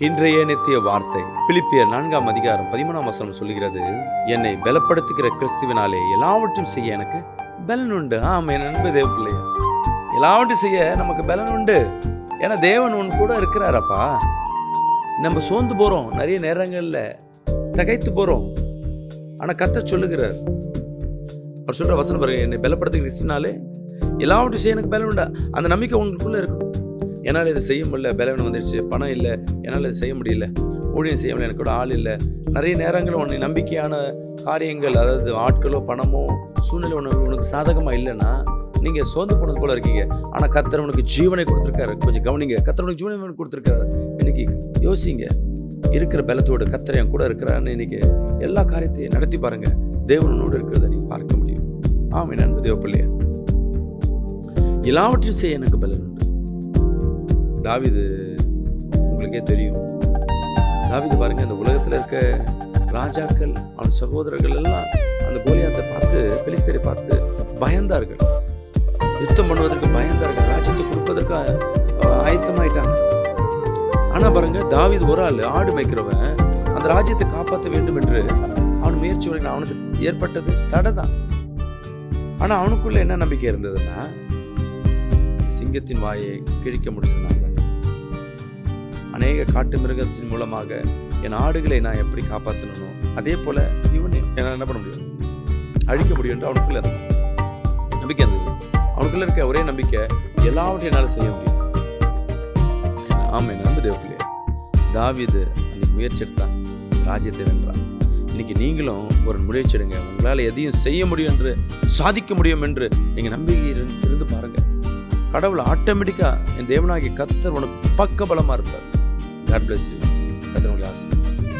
இன்றைய நித்திய வார்த்தை பிலிப்பியர் 4:13 சொல்லுகிறது, என்னை பலப்படுத்துகிற கிறிஸ்துவினாலே எல்லாவற்றையும் செய்ய எனக்கு பலன் உண்டு. என் அன்பு தேவ பிள்ளைய, எல்லாவற்றையும் செய்ய நமக்கு பலன் உண்டு. ஏன்னா தேவன் உன் கூட இருக்கிறாரப்பா. நம்ம சோர்ந்து போறோம், நிறைய நேரங்கள்ல தகைத்து போறோம். ஆனா கர்த்தர் சொல்லுகிறார், அவர் சொல்ற வசனம் பாருங்க, என்னை பலப்படுத்துகிற கிறிஸ்துவினாலே எல்லாவற்றையும் செய்ய எனக்கு பலன் உண்டா. அந்த நம்பிக்கை உங்களுக்குள்ள இருக்கும். என்னால் இதை செய்ய முடியல, பலவீனம் வந்துடுச்சு, பணம் இல்லை, என்னால் இதை செய்ய முடியல, ஊழியம் செய்ய முடியல, எனக்கு கூட ஆள் இல்லை. நிறைய நேரங்கள் உன்னை நம்பிக்கையான காரியங்கள், அதாவது ஆட்களோ பணமோ சூழ்நிலை உனக்கு சாதகமாக இல்லைன்னா நீங்கள் சோர்ந்து போனது போல இருக்கீங்க. ஆனால் கர்த்தர் உனக்கு ஜீவனை கொடுத்துருக்காரு. கொஞ்சம் கவனிங்க, கர்த்தர் உனக்கு ஜீவனை கொடுத்துருக்காரு. இன்னைக்கு யோசிங்க, இருக்கிற பலத்தோடு கர்த்தர் என் கூட இருக்கிறான்னு இன்னைக்கு எல்லா காரியத்தையும் நடத்தி பாருங்க. தேவனோடு இருக்கிறத நீங்கள் பார்க்க முடியும். என் அன்பு தேவ பிள்ளைய, எல்லாவற்றையும் செய்ய எனக்கு பலன் உண்டு. தாவீது உங்களுக்கே தெரியும். தாவீது பாருங்க, இந்த உலகத்தில் இருக்க ராஜாக்கள், அவன் சகோதரர்கள் எல்லாம் அந்த கோலியாத்தை பார்த்து, பெலிஸ்தரை பார்த்து பயந்தார்கள். யுத்தம் பண்ணுவதற்கு பயந்தார்கள், ராஜ்யத்தை கொடுப்பதற்கு ஆயத்தமாயிட்டாங்க. ஆனா பாருங்க, தாவீது ஒரு ஆள் ஆடு மேய்க்கிறவன் அந்த ராஜ்யத்தை காப்பாற்ற வேண்டும் என்று அவன் முயற்சி வரைக்கும் அவனுக்கு ஏற்பட்டது தடை தான். ஆனா அவனுக்குள்ள என்ன நம்பிக்கை இருந்ததுன்னா, சிங்கத்தின் வாயை கிழிக்க முடிஞ்சதுனால, அநேக காட்டு மிருகத்தின் மூலமாக என் ஆடுகளை நான் எப்படி காப்பாற்றணும், அதே போல இவனையும் என்னால் என்ன பண்ண முடியும், அழிக்க முடியும் என்று அவனுக்குள்ள நம்பிக்கை இருந்தது. அவனுக்குள்ள இருக்க ஒரே நம்பிக்கை, எல்லாவற்றையும் என்னால் செய்ய முடியும். நம்பு தேவப்பிள்ளைய, தாவீது அன்னைக்கு முயற்சி எடுத்தான், ராஜ்யத்தை வென்றான். இன்னைக்கு நீங்களும் ஒரு முயற்சி எடுங்க. உங்களால் எதையும் செய்ய முடியும் என்று, சாதிக்க முடியும் என்று நீங்க நம்பிக்கை இருந்து பாருங்க. கடவுள் ஆட்டோமேட்டிக்கா, என் தேவனாகிய கர்த்தர் உனக்கு பக்க பலமா இருப்பார். God bless you. கர்த்தர் உங்களை ஆசீர்வதிப்பார்.